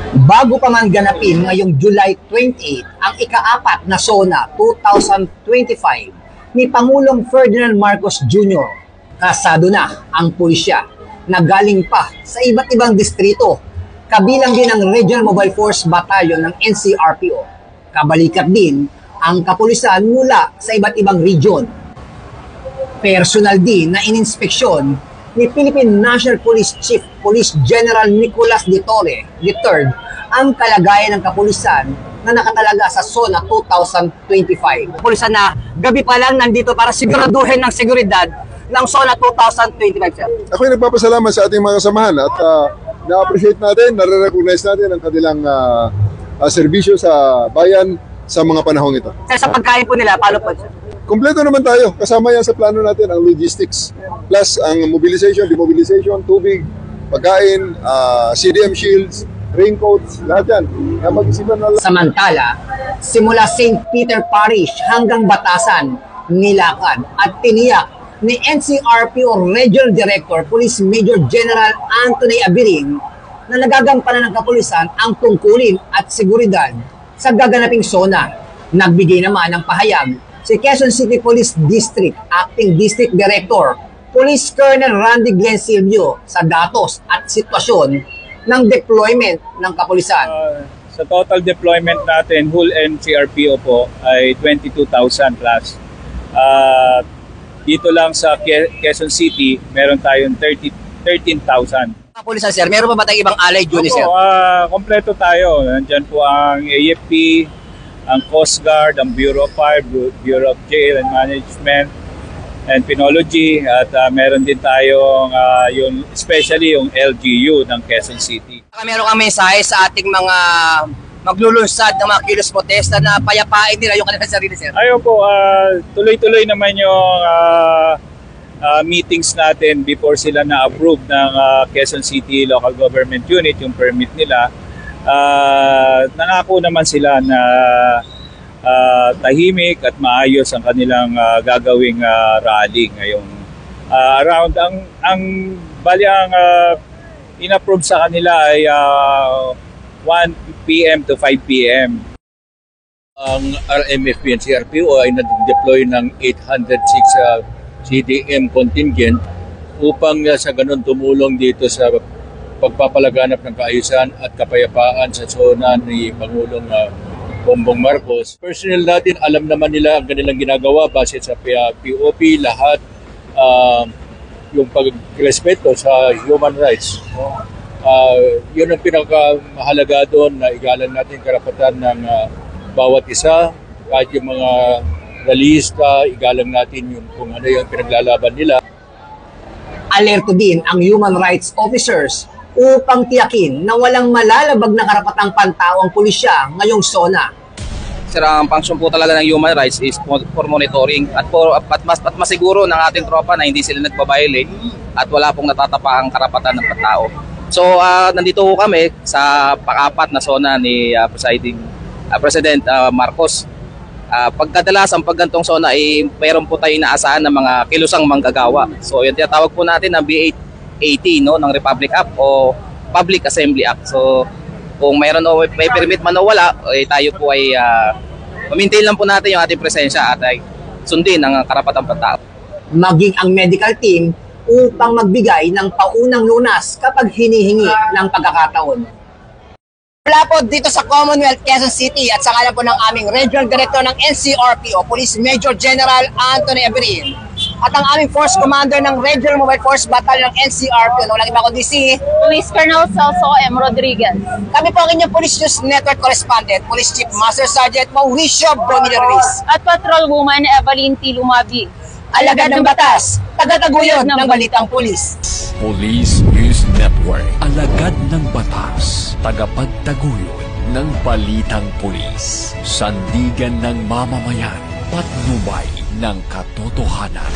Bago pa man ganapin ngayong July 28 ang ika-4 na SONA 2025 ni Pangulong Ferdinand Marcos Jr., kasado na ang pulisya na galing pa sa iba't ibang distrito, kabilang din ang Regional Mobile Force Battalion ng NCRPO. Kabalikat din ang kapulisan mula sa iba't ibang region. Personal din na ininspeksyon ni Philippine National Police Chief Police General Nicolas de Torre III ang kalagayan ng kapulisan na nakatalaga sa SONA 2025. Kapulisan na gabi pa lang nandito para siguraduhin ng seguridad ng SONA 2025, sir. Ako'y nagpapasalamat sa ating mga kasamahan at na-appreciate natin, nare-recognize natin ang kanilang serbisyo sa bayan sa mga panahong ito. Sir, sa pagkain po nila, paano po, sir? Kompleto naman tayo. Kasama yan sa plano natin ang logistics. Plus ang mobilization, demobilization, tubig, pagkain, CDM shields, raincoats, lahat yan. Samantala, simula St. Peter Parish hanggang Batasan, nilakad at tiniyak ni NCRPO Regional Director Police Major General Anthony Abiring na nagagampanan ng kapulisan ang tungkulin at seguridad sa gaganaping SONA. Nagbigay naman ng pahayag si Quezon City Police District Acting District Director Police Colonel Randy Glenn Silvio sa datos at sitwasyon ng deployment ng kapulisan. Sa total deployment natin, whole NCRPO po ay 22,000 plus. Dito lang sa Quezon City, meron tayong 13,000. Kapulisan, sir, meron pa ba tayong ibang allied units, sir? Kompleto tayo. Nandyan po ang AFP, ang Coast Guard, ang Bureau of Fire, Bureau of Jail and Management, and Penology, at meron din tayong especially yung LGU ng Quezon City. Meron kang mensahe sa ating mga maglulunsad ng mga kilos protesta na payapain nila yung kanilang sarili, sir? Ayun po, tuloy-tuloy naman yung meetings natin before sila na-approve ng Quezon City Local Government Unit, yung permit nila. Nangako naman sila na tahimik at maayos ang kanilang gagawing rally ngayong around ang bali ang inapprove sa kanila ay 1 PM to 5 PM. Ang RMFP and CRPO ay nag-deploy ng 806 CDM contingent upang sa ganun tumulong dito sa pagpapalaganap ng kaayusan at kapayapaan sa SONA ni Pangulong Bongbong Marcos. Personnel natin, alam naman nila ang kanilang ginagawa base sa POP, lahat yung pagrespeto sa human rights. Yun ang pinakamahalaga doon na igalan natin karapatan ng bawat isa, kahit yung mga realista, igalang natin yung kung ano yung pinaglalaban nila. Alerto din ang human rights officers upang tiyakin na walang malalabag na karapatang pantao ang pulisya ngayong SONA. Sir, ang function po talaga ng human rights is for monitoring at masiguro ng ating tropa na hindi sila nagbabiolate at wala pong natatapahang karapatan ng pantao. So, nandito po kami sa pang-apat na SONA ni President Marcos. Pagkadalasang pag gantong SONA ay mayroon po tayo inaasahan ng mga kilusang manggagawa. So, yung tinatawag po natin ng B880 no, ng Republic Act o Public Assembly Act. So, kung mayroon o may permit man o wala, tayo po ay maintain lang po natin yung ating presensya at ay sundin ang karapatang pantao. Maging ang medical team upang magbigay ng paunang lunas kapag hinihingi ng pagkakataon. Mula po dito sa Commonwealth, Quezon City at sa ngalan po ng aming Regional Director ng NCRPO, Police Major General Anthony Abiring, at ang aming Force Commander ng Regional Mobile Force Battalion ng NCRPO, na walang iba kundi si Police Colonel Celso M. Rodriguez. Kami po ang inyong Police News Network Correspondent, Police Chief Master Sergeant Mauricio Bromilio Ruiz. At Patrolwoman Evelyn T. Lumabi. Alagad ng batas, tagataguyod ng balitang pulis. Police News Network. Alagad ng batas, tagapagtaguyod ng balitang pulis. Sandigan ng mamamayan, patnubay ng katotohanan.